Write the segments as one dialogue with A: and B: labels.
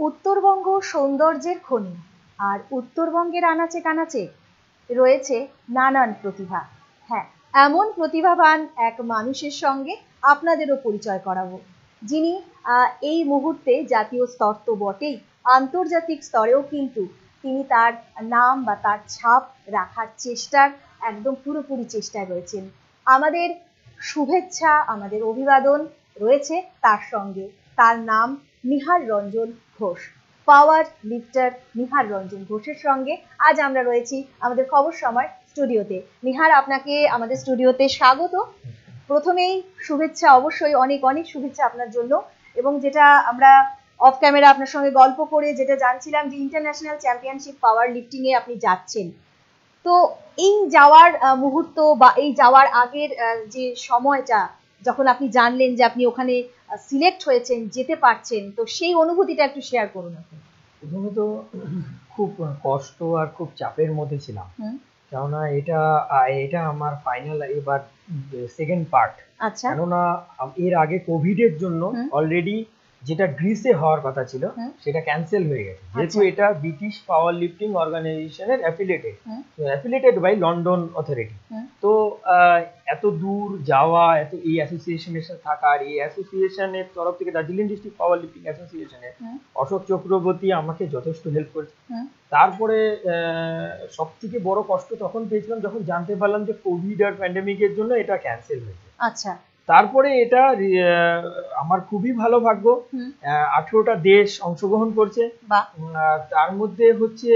A: উত্তরবঙ্গ সৌন্দর্যের খনি, আর উত্তরবঙ্গের আনাচে কানাচে রয়েছে নানান প্রতিভা। হ্যাঁ, এমন প্রতিভাবান এক মানুষের সঙ্গে আপনাদেরও পরিচয় করাবো, যিনি এই মুহূর্তে জাতীয় স্তর তো বটেই, আন্তর্জাতিক স্তরেও কিন্তু তিনি তার নাম বা তার ছাপ রাখার চেষ্টার একদম পুরোপুরি চেষ্টায় রয়েছেন। আমাদের শুভেচ্ছা, আমাদের অভিবাদন রয়েছে তার সঙ্গে। তার নাম নিহার রঞ্জন ঘোষ। পাওয়ার লিফটার নিহার রঞ্জন ঘোষের সঙ্গে আজ আমরা রয়েছি আমাদের খবর সময় স্টুডিওতে। নিহার, আপনাকে আমাদের স্টুডিওতে স্বাগত। প্রথমেই শুভেচ্ছা, অবশ্যই অনেক অনেক শুভেচ্ছা আপনার জন্য। এবং যেটা আমরা অফ ক্যামেরা আপনার সঙ্গে গল্প করে যেটা জানছিলাম যে ইন্টারন্যাশনাল চ্যাম্পিয়নশিপ পাওয়ার লিফটিং এ আপনি যাচ্ছেন। তো এই যাওয়ার মুহূর্ত বা এই যাওয়ার আগের যে সময়টা, যখন আপনি জানলেন যে আপনি ওখানে সিলেক্ট হয়েছেন, যেতে পারছেন, তো সেই অনুভূতিটা একটু শেয়ার করুন আপনি।
B: প্রথমত খুব কষ্ট আর খুব চাপের মধ্যে ছিলাম, কেননা এটা আমার ফাইনাল এবার সেকেন্ড পার্ট।
A: আচ্ছা।
B: কেননা এর আগে কোভিডের জন্য অলরেডি যেটা গ্রিসে হওয়ার কথা ছিল সেটা ক্যান্সেল হয়ে গেছে, যেহেতু এটা ব্রিটিশ পাওয়ার লিফটিং অর্গানাইজেশনের অ্যাফিলিয়েটেড বাই লন্ডন অথরিটি। তো এত দূর যাওয়া, এত এই অ্যাসোসিয়েশনের সাথে থাকা, আর এই অ্যাসোসিয়েশনের তরফ থেকে দার্জিলিং ডিস্ট্রিক্ট পাওয়ার লিফটিং অ্যাসোসিয়েশনের অশোক চক্রবর্তী আমাকে যথেষ্ট হেল্প করেছে। তারপরে সব থেকে বড় কষ্ট তখন পেয়েছিলাম যখন জানতে পারলাম যে কোভিড আর প্যান্ডেমিকের জন্য এটা ক্যান্সেল হয়েছে।
A: আচ্ছা।
B: তারপরে এটা আমার খুবই ভালো ভাগ্য, 18টা দেশ অংশগ্রহণ করছে। তার মধ্যে হচ্ছে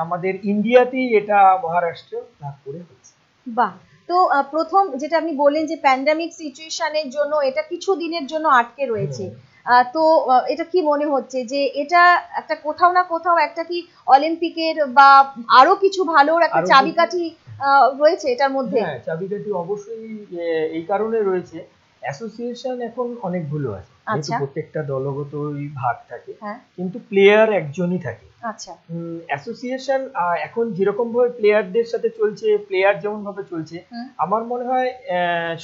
B: আমাদের ইন্ডিয়াতেই এটা মহারাষ্ট্র নাগপুরে হচ্ছে।
A: বাহ। তো প্রথম যেটা আপনি বললেন যে প্যান্ডেমিক সিচুয়েশনের জন্য এটা কিছু দিনের জন্য আটকে রয়েছে, তো এটা কি মনে হচ্ছে যে এটা একটা কোথাও না কোথাও একটা কি অলিম্পিকের বা আরো কিছু ভালোর একটা চাবিকাঠি রয়েছে এটার মধ্যে?
B: হ্যাঁ, চাবিকাঠি অবশ্যই এই কারণে রয়েছে, অ্যাসোসিয়েশন এখন অনেকগুলো আছে, যেহেতু প্রত্যেকটা দলগতই ভাগ থাকে, কিন্তু প্লেয়ার একজনই থাকে।
A: আচ্ছা।
B: অ্যাসোসিয়েশন এখন যেরকম ভাবে প্লেয়ারদের সাথে চলছে, প্লেয়ার যেমন ভাবে চলছে, আমার মনে হয়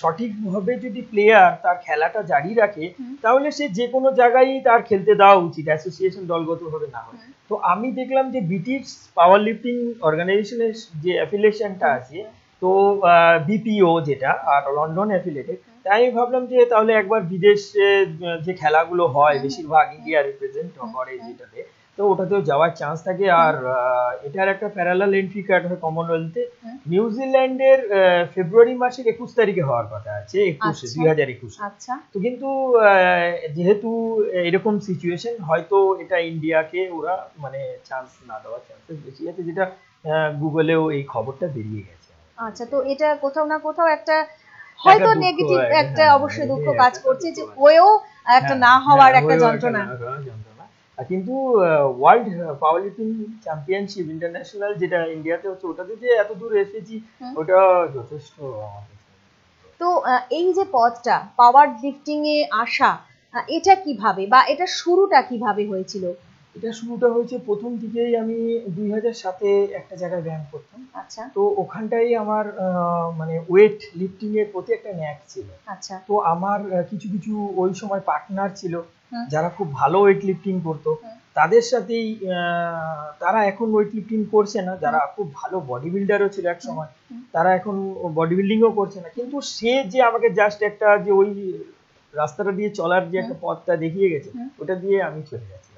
B: সঠিকভাবে যদি প্লেয়ার তার খেলাটা জারি রাখে তাহলে সে যে কোনো জায়গায় তার খেলতে দেওয়া উচিত, অ্যাসোসিয়েশন দলগত ভাবে না হয়। তো আমি দেখলাম যে ব্রিটিশ পাওয়ার লিফটিং অর্গানাইজেশনের যে অ্যাফিলিয়েশনটা আছে, তো বিপিও যেটা, আর লন্ডন অ্যাফিলিয়েটেড, তাই আমি ভাবলাম যে তাহলে একবার বিদেশে যে খেলাগুলো হয় বেশিরভাগ ইন্ডিয়া রিপ্রেজেন্ট করে যেটাতে, তো ওটাতেও যাওয়ার চান্স থাকে। আর এটার একটা প্যারালাল এন্ট্রি কার্ড হয় কমনওয়েলথে, নিউজিল্যান্ডের ফেব্রুয়ারি মাসের 21 তারিখে হওয়ার কথা আছে, 2021। তো কিন্তু যেহেতু এরকম সিচুয়েশন, হয়তো এটা ইন্ডিয়াকে ওরা মানে চান্স না দেওয়ার চান্সেস বেশি আছে, যেটা গুগলেও এই খবরটা বেরিয়ে গেছে।
A: আচ্ছা, তো এটা কোথাও না কোথাও একটা হয়তো নেগেটিভ একটা অবশ্যই দুঃখ কাজ করছে যে হয়েও একটা না হওয়ার একটা যন্ত্রণা।
B: কিন্তু ওয়ার্ল্ড পাওয়ার লিফটিং চ্যাম্পিয়নশিপ ইন্টারন্যাশনাল যেটা ইন্ডিয়াতে হচ্ছে, ওটাতে যে এত দূর এসেছি ওটা যথেষ্ট।
A: তো এই যে পথটা পাওয়ার লিফটিং এ আসা, এটা কিভাবে বা এটা শুরুটা কিভাবে হয়েছিল?
B: এটা শুরুটা হয়েছে প্রথম দিকেই আমি 2007-এ একটা জায়গায় ব্যায়াম করতাম।
A: আচ্ছা।
B: তো ওখানটাই আমার মানে ওয়েট লিফটিং এর প্রতি একটা ন্যাক ছিল।
A: আচ্ছা।
B: তো আমার কিছু কিছু ওই সময় পার্টনার ছিল যারা খুব ভালো ওয়েট লিফটিং করতো, তাদের সাথেই তারা এখন ওয়েট লিফটিং করছে না, যারা খুব ভালো বডি বিল্ডারও ছিল এক সময়, তারা এখন বডি বিল্ডিংও করছে না, কিন্তু সে যে আমাকে জাস্ট একটা যে ওই রাস্তাটা দিয়ে চলার যে একটা পথটা দেখিয়ে গেছে, ওটা দিয়ে আমি চলে যাচ্ছি।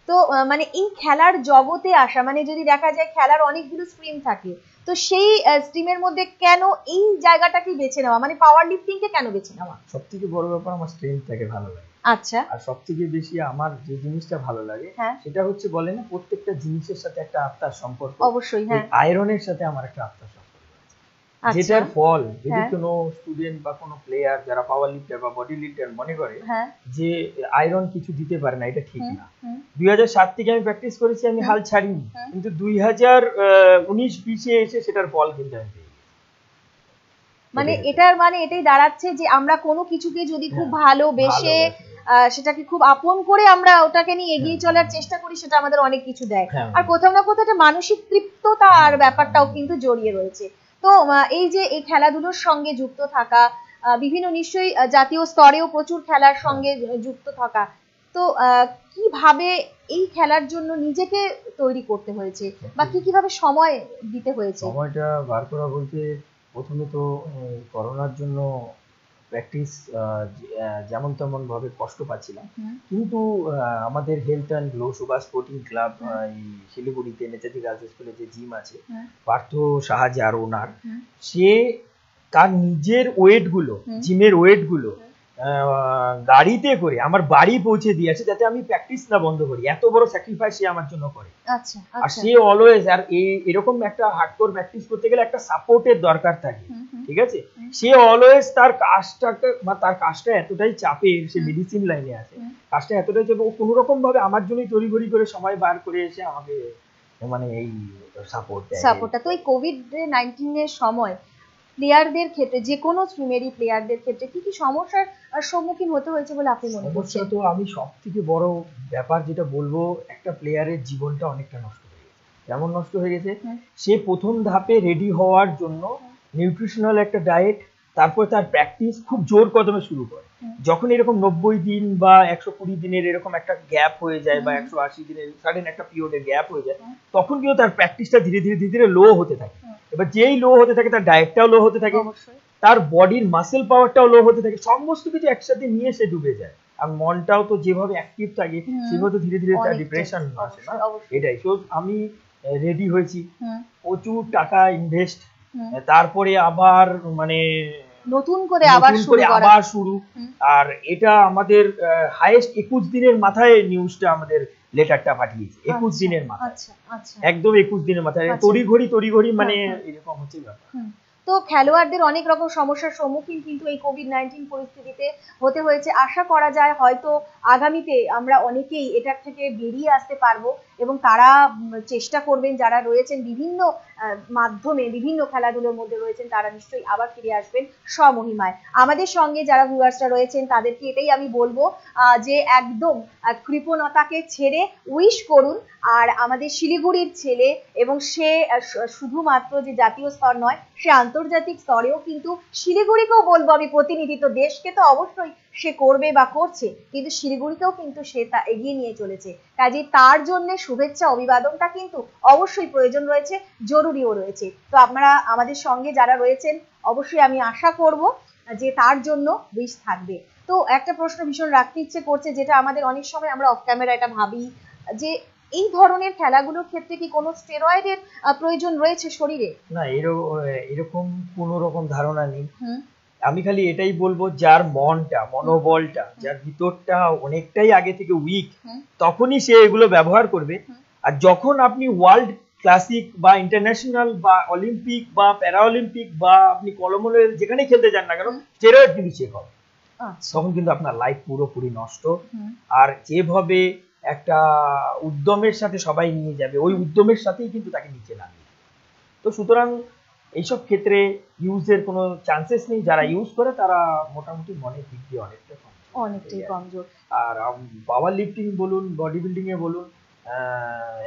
A: তো মানে এই খেলার জগতে আসা, মানে যদি দেখা যায় খেলার অনেকগুলো স্ট্রিম থাকে, তো সেই স্ট্রিমের মধ্যে কেন এই জায়গাটাকে বেছে নেওয়া, মানে পাওয়ার লিফটিং কে কেন বেছে নেওয়া?
B: সবথেকে বড় ব্যাপার আমার স্ট্রেংথটাকে ভালো লাগে।
A: আচ্ছা।
B: আর সবথেকে বেশি আমার যে জিনিসটা ভালো লাগে সেটা হচ্ছে, বলে না প্রত্যেকটা জিনিসের সাথে একটা আত্মার সম্পর্ক।
A: অবশ্যই। হ্যাঁ,
B: আয়রনের সাথে আমার একটা আত্মার সম্পর্ক আছে, যেটার ফল যদি কোনো স্টুডেন্ট বা কোনো প্লেয়ার যারা পাওয়ার লিফটার বা বডি লিফটার মনে করে যে আয়রন কিছু দিতে পারে না, এটা ঠিক না। 2007 থেকে আমি প্র্যাকটিস করেছি, আমি হাল ছাড়িনি, কিন্তু 2019-20-এ এসে সেটার ফল কিন্তু আমি পেয়ে গেছি।
A: মানে এটার মানে এটাই দাঁড়াচ্ছে যে আমরা কোনো কিছুকে যদি খুব ভালোবেসে সেটাকে খুব আপন করে আমরা ওটাকে নিয়ে এগিয়ে চলার চেষ্টা করি, সেটা আমাদের অনেক কিছু দেয়। আর কোথাও না কোথাও একটা মানসিক তৃপ্ততার ব্যাপারটাও কিন্তু জড়িয়ে রয়েছে। তো এই যে এই খেলাধুলোর সঙ্গে যুক্ত থাকা, বিভিন্ন নিশ্চয়ই জাতীয় স্তরেও প্রচুর খেলার সঙ্গে যুক্ত থাকা, তো কিভাবে এই খেলার জন্য নিজেকে তৈরি করতে হয়েছে বা কিভাবে সময় দিতে হয়েছে?
B: সময়টা বার করা বলতে প্রথমে তো করোনার জন্য প্র্যাকটিস যেমন তেমন ভাবে কষ্ট পাচ্ছিলাম, কিন্তু আমাদের health and glow Subhash sporting club এই শিলিগুড়িতে নেতাজি গার্লস স্কুলে যে জিম আছে, পার্থ সাহা যার ওনার, সে তার নিজের ওয়েটগুলো, জিমের ওয়েটগুলো গাড়িতে করে আমার বাড়ি পৌঁছে দিয়েছে, যাতে আমি প্র্যাকটিস না বন্ধ করি। এত বড় স্যাক্রিফাইস সে আমার জন্য করে।
A: আচ্ছা,
B: আর সে অলওয়েজ, আর এরকম একটা হার্ডকোর প্র্যাকটিস করতে গেলে একটা সাপোর্টের দরকার থাকে, ঠিক আছে? সে অলওয়েজ তার কাজটাকে বা তার কাজটা এতটাই চাপের, সে মেডিসিন লাইনে আছে, কাজটা এতটাই চাপে, ও কোনো রকম ভাবে আমার জন্যই তড়িঘড়ি করে সময় বার করে এসে আমাকে মানে এই সাপোর্টটা।
A: তো এই কোভিড-19 এর সময় প্লেয়ারদের ক্ষেত্রে, যে কোনো স্ট্রিমেরই প্লেয়ারদের ক্ষেত্রে কি সমস্যার সম্মুখীন হতে হয়েছে বলে আপনি মনে করছেন?
B: তো আমি সব থেকে বড় ব্যাপার যেটা বলবো, একটা প্লেয়ারের জীবনটা অনেকটা নষ্ট হয়ে গেছে। যেমন নষ্ট হয়ে গেছে, সে প্রথম ধাপে রেডি হওয়ার জন্য নিউট্রিশনাল একটা ডায়েট, তারপর তার প্র্যাকটিস খুব জোর কদমে শুরু করে। যখন এরকম 90 দিন বা 120 দিনের এরকম একটা গ্যাপ হয়ে যায়, বা 180 দিনের সাডেন একটা পিরিয়ডের গ্যাপ হয়ে যায়, তখন কিন্তু তার প্র্যাকটিসটা ধীরে ধীরে ধীরে ধীরে লো হতে থাকে। এবার যেই লো হতে থাকে, তার ডায়েটটাও লো হতে থাকে, তার বডির মাসেল পাওয়ারটাও লো হতে থাকে, সমস্ত কিছু একসাথে নিয়ে সে ডুবে যায়। আর মনটাও তো যেভাবে অ্যাক্টিভ থাকে, সেভাবে ধীরে ধীরে তার ডিপ্রেশন আসে না, এটাই। তো আমি রেডি হয়েছি, প্রচুর টাকা ইনভেস্ট, তারপরে আবার মানে
A: নতুন করে আবার শুরু।
B: আর এটা আমাদের হাইয়েস্ট 21 দিনের মাথায় নিউজটা আমাদের লেটারটা পাঠিয়েছে, 21 দিনের মাথায়, একদম 21 দিনের মাথায়, তড়িঘড়ি মানে এরকম হচ্ছে ব্যাপার।
A: তো খেলোয়াড়দের অনেক রকম সমস্যার সম্মুখীন কিন্তু এই কোভিড-19 পরিস্থিতিতে হতে হয়েছে। আশা করা যায় হয়তো আগামীতে আমরা অনেকেই এটার থেকে বেরিয়ে আসতে পারবো, এবং তারা চেষ্টা করবেন, যারা রয়েছেন বিভিন্ন মাধ্যমে, বিভিন্ন খেলাধুলোর মধ্যে রয়েছেন, তারা নিশ্চয়ই আবার ফিরে আসবেন স্বমহিমায়। আমাদের সঙ্গে যারা ভিউয়ার্সরা রয়েছেন তাদেরকে এটাই আমি বলবো যে একদম কৃপণতাকে ছেড়ে উইশ করুন। আর আমাদের শিলিগুড়ির ছেলে, এবং সে শুধুমাত্র যে জাতীয় স্তর নয়, সে আন্তর্জাতিক স্তরেও কিন্তু শিলিগুড়িকেও বলবো আমি প্রতিনিধিত্ব, দেশকে তো অবশ্যই সে করবে বা করছে, কিন্তু শিলিগুড়িকেও কিন্তু সে তা এগিয়ে নিয়ে চলেছে। কাজে তার জন্য শুভেচ্ছা অভিবাদনটা কিন্তু অবশ্যই প্রয়োজন রয়েছে, জরুরিও রয়েছে। তো আপনারা আমাদের সঙ্গে যারা রয়েছেন, অবশ্যই আমি আশা করব যে তার জন্য উইশ থাকবে। তো একটা প্রশ্ন ভীষণ রাখতে ইচ্ছে করছে, যেটা আমাদের অনেক সময় আমরা অফ ক্যামেরা এটা ভাবি, যে এই ধরনের খেলাগুলোর ক্ষেত্রে কি কোনো স্টেরয়েডের প্রয়োজন রয়েছে শরীরে?
B: না, এরকম কোনো রকম ধারণা নেই। আমি খালি এটাই বলবো, যার মনোবলটা, যার ভিতরটা অনেকটাই আগে থেকে উইক, তখনই সে এগুলো ব্যবহার করবে। আর যখন আপনি ওয়ার্ল্ড ক্লাসিক বা ইন্টারন্যাশনাল বা অলিম্পিক বা প্যারা অলিম্পিক বা আপনি কমনওয়েলথ যেখানে খেলতে যান না কেন, স্টেরয়েড কিন্তু চেক হবে, তখন কিন্তু আপনার লাইফ পুরোপুরি নষ্ট। আর যেভাবে একটা উদ্যমের সাথে সবাই নিয়ে যাবে, ওই উদ্যমের সাথেই কিন্তু তাকে নিচে নামিয়ে। তো সুতরাং এইসব ক্ষেত্রে ইউজের কোনো চান্সেস নেই। যারা ইউজ করে তারা মোটামুটি মনের দিক দিয়ে
A: অনেকটাই কমজোর।
B: আর পাওয়ার লিফটিং বলুন, বডি বিল্ডিং এ বলুন,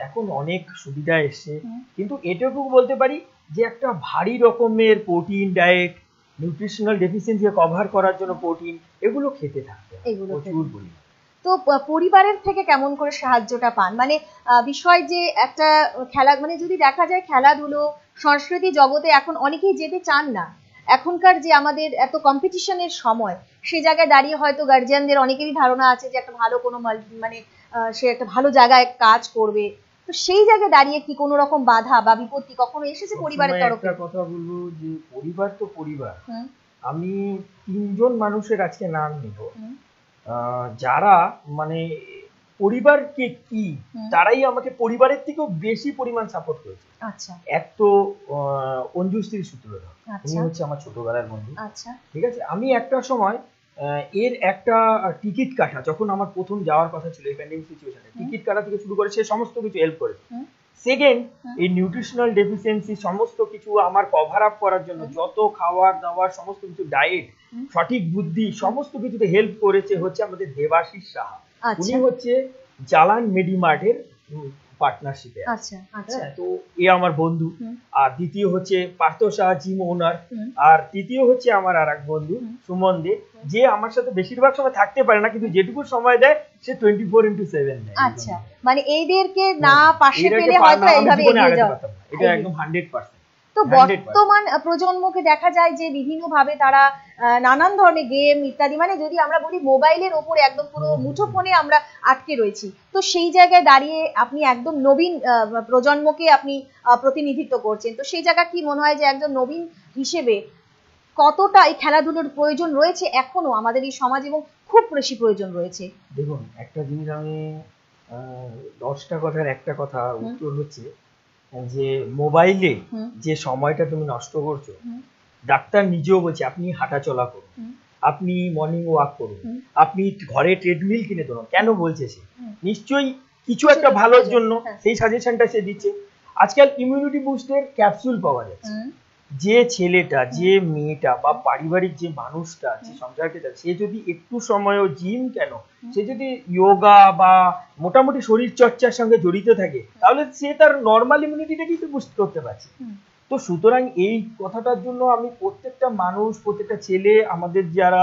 B: এখন অনেক সুবিধা এসছে, কিন্তু এটুকু বলতে পারি যে একটা ভারী রকমের protein diet, nutritional deficiency cover করার জন্য প্রোটিন, এগুলো খেতে থাকতে হবে প্রচুর পরিমাণে।
A: তো পরিবারের থেকে কেমন করে সাহায্যটা পান? মানে বিষয় যে একটা খেলা, মানে যদি দেখা যায় খেলাধুলো সংস্কৃতি জগতে এখন অনেকেই যেতে চান না, এখনকার যে আমাদের এত কম্পিটিশনের সময়, সে জায়গায় দাঁড়িয়ে হয়তো গার্জিয়ানদের অনেকেরই ধারণা আছে যে একটা ভালো কোনো মানে সে একটা ভালো জায়গায় কাজ করবে, তো সেই জায়গায় দাঁড়িয়ে কি কোনো রকম বাধা বা বিপত্তি কখনো এসেছে পরিবারের তরফে?
B: একটা কথা বলবো যে পরিবার তো পরিবার, আমি 3 জন মানুষের আজকে নাম নিব যারা মানে পরিবারকে কি, তারাই আমাকে পরিবারের থেকেও বেশি পরিমাণ সাপোর্ট করেছে।
A: আচ্ছা।
B: এক তো অঞ্জুশ্রী সূত্রধর, উনি হচ্ছে আমার ছোটবেলার বন্ধু।
A: আচ্ছা,
B: ঠিক আছে। আমি একটা সময় এর একটা টিকিট কাটা, যখন আমার প্রথম যাওয়ার কথা ছিল এই প্যান্ডেমিক সিচুয়েশনে, টিকিট কাটা থেকে শুরু করে সে সমস্ত কিছু হেল্প করেছে। সেকেন্ড, এই নিউট্রিশনাল ডেফিসিয়েন্সি সমস্ত কিছু আমার কভার আপ করার জন্য যত খাওয়ার দাওয়ার সমস্ত কিছু, ডায়েট, সঠিক বুদ্ধি, সমস্ত কিছুতে হেল্প করেছে হচ্ছে আমাদের দেবাশিস সাহা। উনি হচ্ছে জালান মেডিমার্টের পার্টনারশিপে।
A: আচ্ছা আচ্ছা।
B: তো এ আমার বন্ধু।
A: হুম।
B: আর দ্বিতীয় হচ্ছে পার্থ শাহ, জিম ওনার।
A: হুম।
B: আর তৃতীয় হচ্ছে আমার আর এক বন্ধু সুমন দে, যে আমার সাথে বেশিরভাগ সময় থাকতে পারে না, কিন্তু যেটুকু সময় দেয় সে 24/7 দেয়।
A: আচ্ছা, মানে এইদেরকে না পাশে
B: এদেরকে
A: পেলে হয়তো
B: আমি
A: এইভাবে
B: জীবনে
A: এগিয়ে
B: আগাতে
A: যাওয়া।
B: পারতাম না, এটা একদম 100%।
A: তো
B: 100%।
A: বর্তমান প্রজন্মকে দেখা যায় যে বিভিন্ন ভাবে তারা নানান ধরনের গেম ইত্যাদি, মানে যদি আমরা বলি মোবাইলের ওপরে একদম পুরো মুঠোফোনে আমরা আটকে রয়েছি। তো সেই জায়গায় দাঁড়িয়ে আপনি একদম নবীন প্রজন্মকে আপনি প্রতিনিধিত্ব করছেন, তো সেই জায়গা কি মনে হয় যে একজন নবীন হিসেবে কতটা এই খেলাধুলোর প্রয়োজন রয়েছে এখনো আমাদের এই সমাজ, এবং খুব বেশি প্রয়োজন রয়েছে?
B: দেখুন, একটা জিনিস আমি 10টা কথার একটা কথা উত্তর হচ্ছে যে মোবাইলে যে সময়টা তুমি নষ্ট করছো, ডাক্তার নিজেও বলছে আপনি হাঁটা চলা করুন, আপনি মর্নিং ওয়াক করুন, আপনি ঘরে ট্রেডমিল কিনে ধরুন। কেন বলছে সে? নিশ্চয়ই কিছু একটা ভালোর জন্য সেই সাজেশনটা সে দিচ্ছে। আজকাল ইমিউনিটি বুস্টের ক্যাপসুল পাওয়া যাচ্ছে। যে ছেলেটা, যে মেয়েটা বা পারিবারিক যে মানুষটা, যে সংসারকে চায়, সে যদি একটু সময়ও জিম কেন, সে যদি যোগা বা মোটামুটি শরীর চর্চার সঙ্গে জড়িত থাকে, তাহলে সে তার নর্মাল ইমিউনিটিটাকে কিন্তু বুস্ট করতে পারছে। তো সুতরাং এই কথাটার জন্য আমি প্রত্যেকটা মানুষ, প্রত্যেকটা ছেলে, আমাদের যারা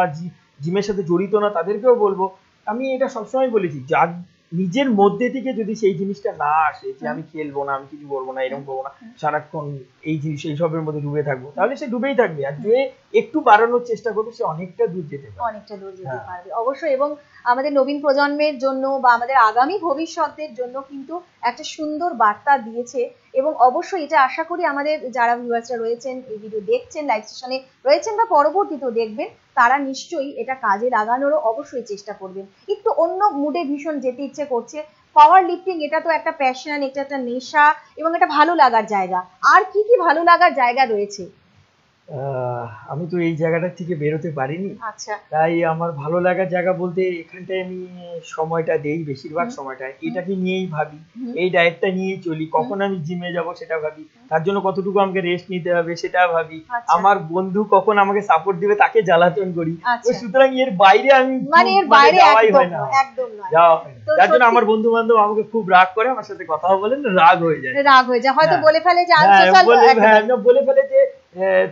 B: জিমের সাথে জড়িত না তাদেরকেও বলবো, আমি এটা সবসময় বলেছি, যার নিজের মধ্যে থেকে যদি সেই জিনিসটা না আসে যে আমি খেলবো না, আমি কিছু করবো না, এরকম করবো না, সারাক্ষণ এই জিনিস এইসবের মধ্যে ডুবে থাকবো, তাহলে সে ডুবেই থাকবে। আর যে একটু বাড়ানোর চেষ্টা করবে সে অনেকটা দূর যেতে পারবে,
A: অনেকটা দূর যেতে পারবে অবশ্যই। এবং আমাদের নবীন প্রজন্মের জন্য বা আমাদের আগামী ভবিষ্যতের জন্য কিন্তু একটা সুন্দর বার্তা দিয়েছে। এবং অবশ্যই এটা আশা করি আমাদের যারা ভিউয়ার্সরা রয়েছেন, এই ভিডিও দেখছেন, লাইভ সেশনে রয়েছেন বা পরবর্তীতেও দেখবেন, তারা নিশ্চয়ই এটা কাজে লাগানোরও অবশ্যই চেষ্টা করবেন। একটু অন্য মুডে ভীষণ যেতে ইচ্ছে করছে। পাওয়ার লিফটিং এটা তো একটা প্যাশন, এটা একটা নেশা এবং এটা ভালো লাগার জায়গা। আর কি কি ভালো লাগার জায়গা রয়েছে?
B: আমি তো এই জায়গাটা থেকে বেরোতে পারিনি।
A: আচ্ছা।
B: তাই আমার ভালো লাগার জায়গা বলতে এখানটায় আমি সময়টা দেই, বেশিরভাগ সময়টা এটাকে নিয়েই ভাবি, এই ডায়েটটা নিয়েই চলি। কখন আমি জিমে যাব সেটা ভাবি, তার জন্য কতটুকু আমাকে রেস্ট নিতে হবে সেটা ভাবি, আমার বন্ধু কখন আমাকে সাপোর্ট দিবে তাকে জ্বালাতন করি। তো সুতরাং এর বাইরে আমি
A: মানে এর বাইরে
B: যাওয়াই হয় না,
A: একদম নয়,
B: যাওয়া হয় না। যার জন্য আমার বন্ধু বান্ধব আমাকে খুব রাগ করে, আমার সাথে কথাও বলেন, রাগ হয়ে যায়,
A: হয়তো বলে ফেলে যে আনসোশ্যাল,
B: বলে ফেলে যে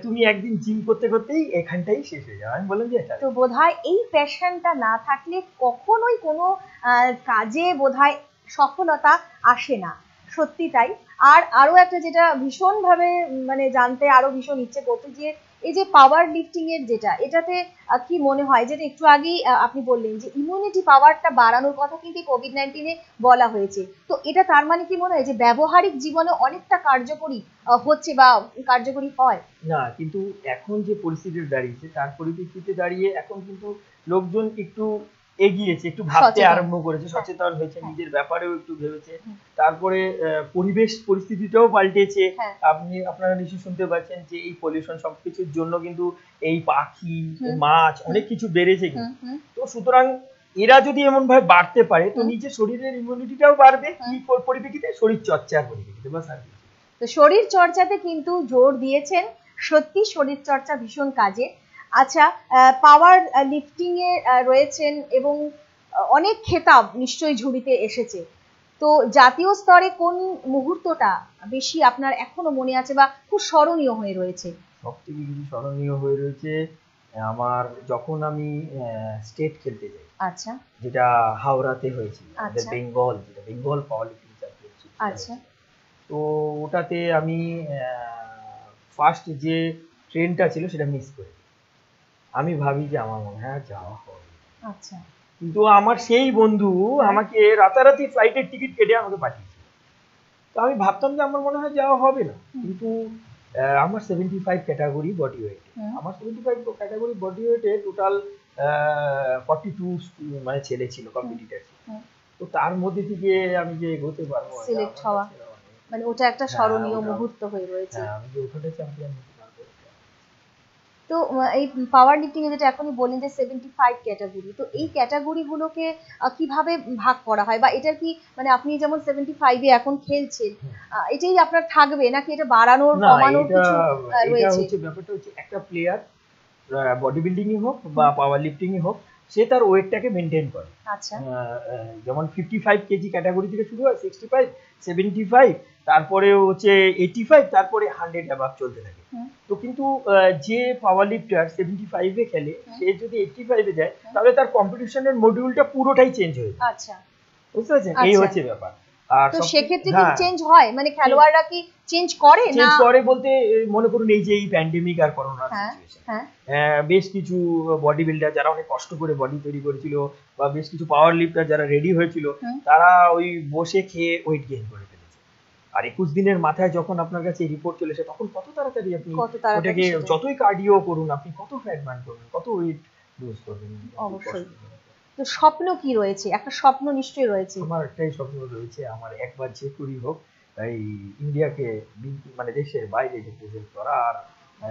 B: তুমি একদিন জিম করতে করতেই এখানটাই শেষ হয়ে যাবে। আমি বললাম যে
A: তো বোধহয় এই প্যাশনটা না থাকলে কখনোই কোনো কাজে বোধহয় সফলতা আসে না, সত্যি তাই। আর আরো একটা যেটা ভীষণ ভাবে মানে জানতে আরো ভীষণ ইচ্ছে করতে, যে এই যে পাওয়ার লিফটিং এর যেটা, এটাতে কি মনে হয়, যেটা একটু আগেই আপনি বললেন যে ইমিউনিটি পাওয়ারটা বাড়ানোর কথা কিন্তু কোভিড-19 বলা হয়েছে, তো এটা তার মানে কি মনে হয় যে ব্যবহারিক জীবনে অনেকটা কার্যকরী হচ্ছে বা কার্যকরী হয়?
B: না, কিন্তু এখন যে পরিস্থিতি দাঁড়িয়েছে তার পরিপ্রেক্ষিতে দাঁড়িয়ে এখন কিন্তু লোকজন একটু এগিয়েছে, একটু ভাবতে আরম্ভ করেছে, সচেতন হয়েছে, নিজের ব্যাপারেও একটু ভেবেছে। তারপরে পরিবেশ পরিস্থিতিটাও পাল্টেছে। আপনারা নিশ্চয়ই শুনতে পাচ্ছেন যে এই পলিউশন সবকিছুর জন্য কিন্তু এই পাখি, মাছ অনেক কিছু বেড়েছে কিন্তু। তো সুতরাং এরা যদি এমন ভাবে বাড়তে পারে তো নিজের শরীরের ইমিউনিটিটাও বাড়বে। কি পরিপ্রেক্ষিতে? শরীর চর্চার পরিপ্রেক্ষিতে। বাস আর কিছু।
A: তো শরীর চর্চাতে কিন্তু জোর দিয়েছেন, সত্যি শরীর চর্চা ভীষণ কাজে। আচ্ছা, পাওয়ার লিফটিং এ রয়েছেন এবং অনেক খেতাব নিশ্চয়ই ঝুড়িতে এসেছে, তো জাতীয় স্তরে কোন মুহূর্তটা বেশি আপনার এখনো মনে আছে বা খুব স্মরণীয় হয়ে রয়েছে?
B: সবথেকে বেশি স্মরণীয় হয়ে রয়েছে আমার যখন আমি স্টেট খেলতে যাই।
A: আচ্ছা।
B: যেটা হাওড়াতে হয়েছিল, আমাদের বেঙ্গল, যেটা বেঙ্গল পাওয়ার লিফটিং চ্যাম্পিয়নশিপ।
A: আচ্ছা।
B: তো ওটাতে আমি ফার্স্ট যে ট্রেনটা ছিল সেটা মিস করি। আমি ভাবি যে আমার মনে হয় যাওয়া হবে।
A: আচ্ছা।
B: কিন্তু আমার সেই বন্ধু আমাকে রাতারাতি ফ্লাইটের টিকিট কেটে আমাকে পাঠিয়েছে। তো আমি ভাবতাম যে আমার মনে হয় যাওয়া হবে না, কিন্তু আমার 75 ক্যাটাগরি বডি ওয়েট, আমার 75 ক্যাটাগরি বডি ওয়েটে টোটাল 42 মানে ছেলে ছিল, কম্পিটিটর ছিল। তো তার মধ্যে থেকে আমি যে এগোতে পারবো,
A: সিলেক্ট হওয়া, মানে ওটা একটা স্মরণীয় মুহূর্ত হয়ে রয়েছে।
B: আমি যে ওখানে চ্যাম্পিয়ন হতে পারবো।
A: তো এই পাওয়ার লিফটিং এ যেটা এখনই বললেন যে 75 ক্যাটাগরি, তো এই ক্যাটাগরি গুলোকে কিভাবে ভাগ করা হয়, বা এটার কি মানে আপনি যেমন 75 এ এখন খেলছেন, এটাই আপনার থাকবে নাকি এটা বাড়ানোর কমানোর কিছু রয়েছে?
B: এটা হচ্ছে ব্যাপারটা হচ্ছে একটা প্লেয়ার বডি বিল্ডিংই হোক বা পাওয়ার লিফটিংই হোক, সে তার ওয়েটটাকে মেনটেন করে।
A: আচ্ছা
B: যেমন 55 কেজি ক্যাটাগরি থেকে শুরু হয়, 65, 75, তারপরে হচ্ছে 85, তারপরে 100 অ্যাবাভ চলতে থাকে। তো কিন্তু যে পাওয়ার লিফটার 75 এ খেলে, সে যদি 85 এ যায়, তাহলে তার কম্পিটিশনের মডিউলটা পুরোটাই চেঞ্জ হয়ে যায়।
A: আচ্ছা
B: বুঝতে পারছেন, এই হচ্ছে ব্যাপার। আর
A: তো সেক্ষেত্রে কি চেঞ্জ হয়, মানে খেলোয়াড়রা কি চেঞ্জ করে না?
B: চেঞ্জ করে বলতে মনে করুন এই যে এই প্যান্ডেমিক আর করোনা সিচুয়েশন, বেশ কিছু বডি বিল্ডার যারা অনেক কষ্ট করে বডি তৈরি করেছিল, বা বেশ কিছু পাওয়ার লিফটার যারা রেডি হয়েছিল, তারা ওই বসে খেয়ে ওয়েট গেইন করে ফেলেছে। আর 21 দিনের মাথায় যখন আপনার কাছে রিপোর্ট চলে আসে, তখন কত তাড়াতাড়ি আপনি ওটাকে যতই কার্ডিও করুন, আপনি কত ফ্যাট বার্ন করবেন, কত ওয়েট লুজ করবেন।
A: অবশ্যই। তো স্বপ্ন কি রয়েছে? একটা স্বপ্ন নিশ্চয়ই রয়েছে।
B: আমার একটাই স্বপ্ন রয়েছে, আমার একবার যে করি হোক এই ইন্ডিয়াকে মানে দেশের বাইরে রিপ্রেজেন্ট করা, আর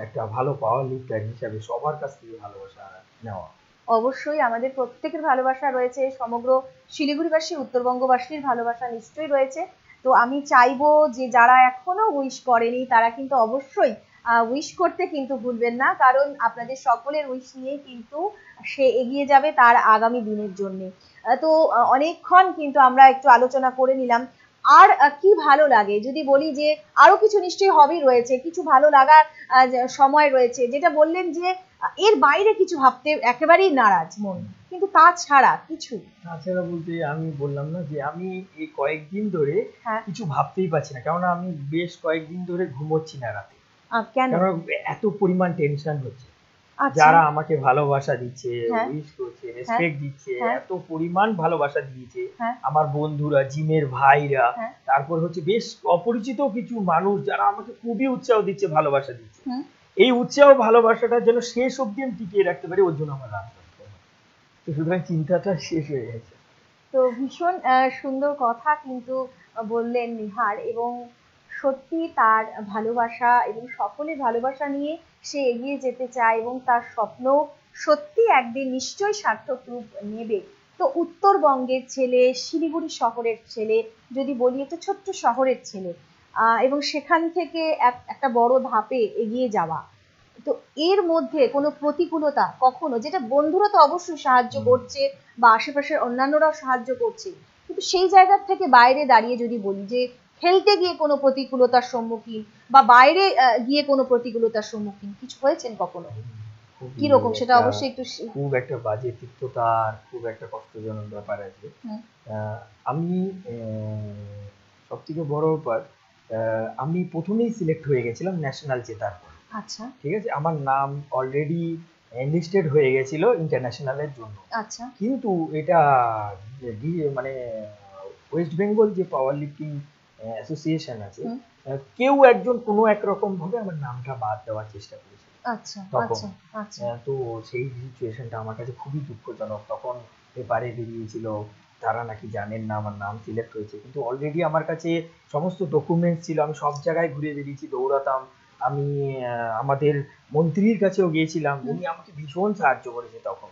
B: একটা ভালো পাওয়ার লিফটার হিসাবে সবার কাছ থেকে ভালোবাসা নেওয়া।
A: অবশ্যই আমাদের প্রত্যেকের ভালোবাসা রয়েছে, সমগ্র শিলিগুড়িবাসী, উত্তরবঙ্গবাসীর ভালোবাসা নিশ্চয়ই রয়েছে। তো আমি চাইবো যে যারা এখনো উইশ করেনি তারা কিন্তু অবশ্যই উইশ করতে কিন্তু ভুলবেন না, কারণ আপনাদের সকলের উইশ নিয়েই কিন্তু সে এগিয়ে যাবে তার আগামী দিনের জন্য। তো অনেকক্ষণ কিন্তু আমরা একটু আলোচনা করে নিলাম। আর কি ভালো লাগে যদি বলি, যে আরো কিছু নিশ্চয়ই হবি রয়েছে, কিছু ভালো লাগার সময় রয়েছে, যেটা বললেন যে এর বাইরে কিছু ভাবতে একেবারেই নারাজ মন, কিন্তু তাছাড়া কিছু?
B: তাছাড়া বলতে আমি বললাম না যে আমি এই কয়েকদিন ধরে কিছু ভাবতেই পারছি না, কারণ আমি বেশ কয়েকদিন ধরে ঘুমোচ্ছি না রাতে।
A: কেন?
B: কারণ এত পরিমাণ টেনশন হচ্ছে। যারা আমাকে ভালোবাসা দিচ্ছে, উইশ করছে, রেসপেক্ট দিচ্ছে, এত পরিমাণ ভালোবাসা দিয়েছে আমার বন্ধুরা, জিমের ভাইরা, তারপর হচ্ছে বেশ অপরিচিত কিছু মানুষ যারা আমাকে খুবই উৎসাহ দিচ্ছে, ভালোবাসা দিচ্ছে। এই উৎসাহ ভালোবাসাটা যেন শেষ অবধি আমি টিকিয়ে রাখতে পারি, ওর জন্য আমার রাত করতে হবে। তো সুতরাং চিন্তাটা শেষ হয়ে গেছে।
A: তো ভীষণ সুন্দর কথা কিন্তু বললেন নিহার, এবং সত্যি তার ভালোবাসা এবং সকলের ভালোবাসা নিয়ে সে এগিয়ে যেতে চায়, এবং তার স্বপ্ন সত্যি একদিন নিশ্চয়ই সার্থক রূপ নেবে। তো উত্তরবঙ্গের ছেলে, শিলিগুড়ি শহরের ছেলে, যদি বলি একটা ছোট্ট শহরের ছেলে, এবং সেখান থেকে একটা বড় ধাপে এগিয়ে যাওয়া, তো এর মধ্যে কোনো প্রতিকূলতা কখনো, যেটা বন্ধুরা তো অবশ্যই সাহায্য করছে বা আশেপাশের অন্যান্যরাও সাহায্য করছে, কিন্তু সেই জায়গা থেকে বাইরে দাঁড়িয়ে যদি বলি যে খেলতে গিয়ে কোনো প্রতিকূলতার সম্মুখীন বা বাইরে গিয়ে কোনো প্রতিকূলতার সম্মুখীন কিছু হয়েছেন কখনো? কি রকম সেটা অবশ্যই একটু।
B: খুব একটা বাজে তিক্ততা আর খুব একটা কষ্টজনক ব্যাপার আছে। আমি সবথেকে বড় ব্যাপার, আমি প্রথমেই সিলেক্ট হয়ে গেছিলাম ন্যাশনাল জেতার পর।
A: আচ্ছা
B: ঠিক আছে, আমার নাম অলরেডি এনলিস্টেড হয়ে গেছিল ইন্টারন্যাশনালের জন্য।
A: আচ্ছা
B: কিন্তু এটা মানে ওয়েস্ট বেঙ্গল যে পাওয়ার লিফটিং অ্যাসোসিয়েশন আছে, কেউ একজন কোনো এক রকম ভাবে আমার নামটা বাদ দেওয়ার চেষ্টা করেছিল।
A: আচ্ছা
B: তখন
A: আচ্ছা
B: তো সেই সিচুয়েশনটা আমার কাছে খুবই দুঃখজনক। তখন পেপারে বেরিয়েছিল তারা নাকি জানেন না আমার নাম সিলেক্ট হয়েছে, কিন্তু অলরেডি আমার কাছে সমস্ত ডকুমেন্টস ছিল, আমি সব জায়গায় ঘুরে বেরিয়েছি, দৌড়াতাম। আমি আমাদের মন্ত্রীর কাছেও গিয়েছিলাম, উনি আমাকে ভীষণ সাহায্য করেছে তখন,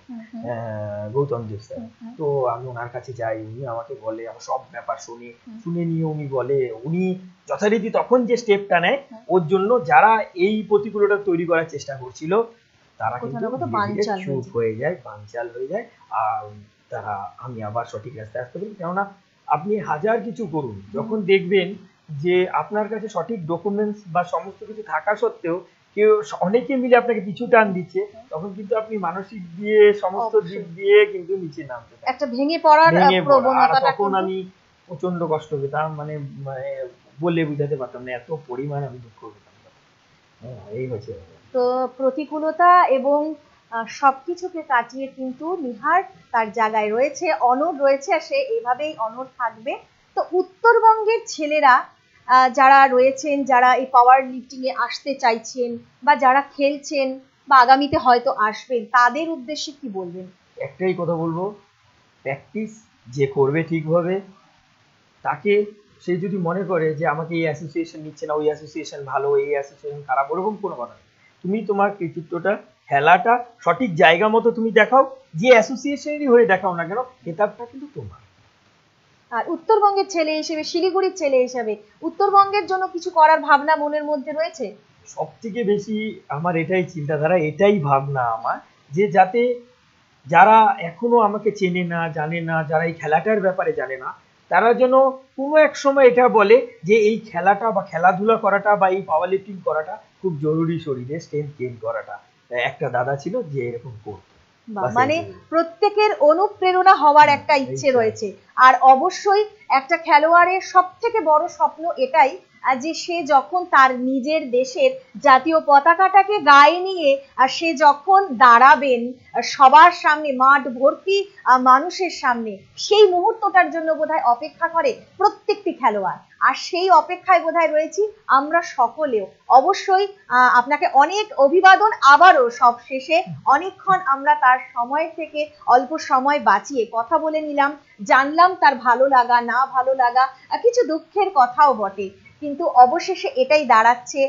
B: গৌতম দেব স্যার। তো আমি ওনার কাছে যাই, উনি আমাকে বলে, আমার সব ব্যাপার শুনে নিয়ে উনি বলে, উনি যথারীতি তখন যে স্টেপটা নেয় ওর জন্য যারা এই প্রতিকূলতা তৈরি করার চেষ্টা করছিল তারা কিন্তু চুপ হয়ে যায়, বানচাল হয়ে যায়, আর তারা আমি আবার সঠিক রাস্তায় আসতে পারি। কেননা আপনি হাজার কিছু করুন, যখন দেখবেন যে আপনার কাছে সঠিক ডকুমেন্টস বা সমস্ত কিছু থাকা সত্ত্বেও কেউ অনেকে মিলে আপনাকে পিছু টান দিচ্ছে, তখন কিন্তু আপনি মানসিক দিয়ে সমস্ত দিক দিয়ে কিন্তু নিচে নামতে
A: একটা ভেঙে পড়ার প্রবণতাটা,
B: তখন আমি প্রচন্ড কষ্ট পেতাম, মানে বলে বুঝাতে পারতাম না, এত পরিমাণ আমি দুঃখ পেতাম। এই হচ্ছে।
A: তো প্রতিকূলতা এবং সবকিছুকে কাটিয়ে কিন্তু নিহার তার জায়গায় রয়েছে, অনড় রয়েছে, আর সে এভাবেই অনড় থাকবে। তো উত্তরবঙ্গের ছেলেরা যারা রয়েছেন, যারা এই পাওয়ার লিফটিং এ আসতে চাইছেন বা যারা খেলছেন বা আগামীতে হয়তো আসবেন, তাদের উদ্দেশ্যে কি বলবেন?
B: একটাই কথা বলবো, প্র্যাকটিস যে করবে ঠিকভাবে, তাকে সে যদি মনে করে যে আমাকে এই অ্যাসোসিয়েশন নিচ্ছে না, ওই অ্যাসোসিয়েশন ভালো, এই অ্যাসোসিয়েশন খারাপ, ওরকম কোনো কথা নেই। তুমি তোমার কৃতিত্বটা, খেলাটা সঠিক জায়গা মতো তুমি দেখাও, যে অ্যাসোসিয়েশনেরই হয়ে দেখাও না কেন, খেতাবটা কিন্তু তোমার।
A: আর উত্তরবঙ্গের ছেলে হিসেবে, শিলিগুড়ির ছেলে হিসেবে উত্তরবঙ্গের জন্য কিছু করার ভাবনা মনের মধ্যে রয়েছে?
B: সব থেকে বেশি আমার এটাই চিন্তাধারা, এটাই ভাবনা আমার, যে যাতে যারা এখনো আমাকে চেনে না, জানে না, যারা এই খেলাটার ব্যাপারে জানে না, তারা যেন কোনো এক সময় এটা বলে যে এই খেলাটা বা খেলাধুলা করাটা বা এই পাওয়ার লিফটিং করাটা খুব জরুরি, শরীরে স্ট্রেংথ গেইন করাটা। একটা দাদা ছিল যে এরকম করতো।
A: মানে প্রত্যেকের অনুপ্রেরণা হওয়ার একটা ইচ্ছে রয়েছে। আর অবশ্যই একটা খেলোয়াড়ের সব থেকে বড় স্বপ্ন এটাই যে সে যখন তার নিজের দেশের জাতীয় পতাকাটাকে গায়ে নিয়ে আর সে যখন দাঁড়াবেন সবার সামনে, মাঠ ভর্তি মানুষের সামনে, সেই মুহূর্তটার জন্য বোধহয় অপেক্ষা করে প্রত্যেকটি খেলোয়াড়। আর সেই অপেক্ষায় বোধহয় রয়েছি আমরা সকলেও। অবশ্যই আপনাকে অনেক অভিবাদন আবারও। সব শেষে অনেকক্ষণ আমরা তার সময় থেকে অল্প সময় বাঁচিয়ে কথা বলে নিলাম, জানলাম তার ভালো লাগা না ভালো লাগা, কিছু দুঃখের কথাও বটে, কিন্তু অবশেষে এটাই দাঁড়াচ্ছে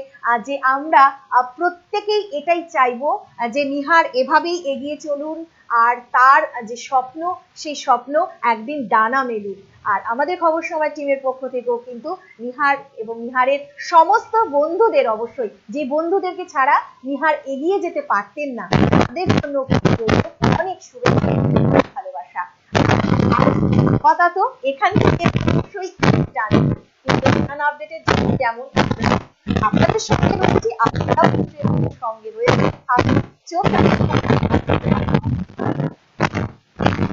A: যে আমরা প্রত্যেকেই এটাই চাইবো যে নিহার এভাবেই এগিয়ে চলুন আর তার যে স্বপ্ন সেই স্বপ্ন একদিন ডানা মেলুক। আর আমাদের খবর সময় টিমের পক্ষ থেকেও কিন্তু নিহার এবং নিহারের সমস্ত বন্ধুদের, অবশ্যই যে বন্ধুদেরকে ছাড়া নিহার এগিয়ে যেতে পারতেন না, তাদের জন্য অনেক শুভেচ্ছা, ভালোবাসা। কথা তো এখান থেকে অবশ্যই জানি, কিন্তু নানা আপডেটের জন্য যেমন আপনাদের সঙ্গে রয়েছি, আপনারাও সঙ্গে রয়েছে। চোখ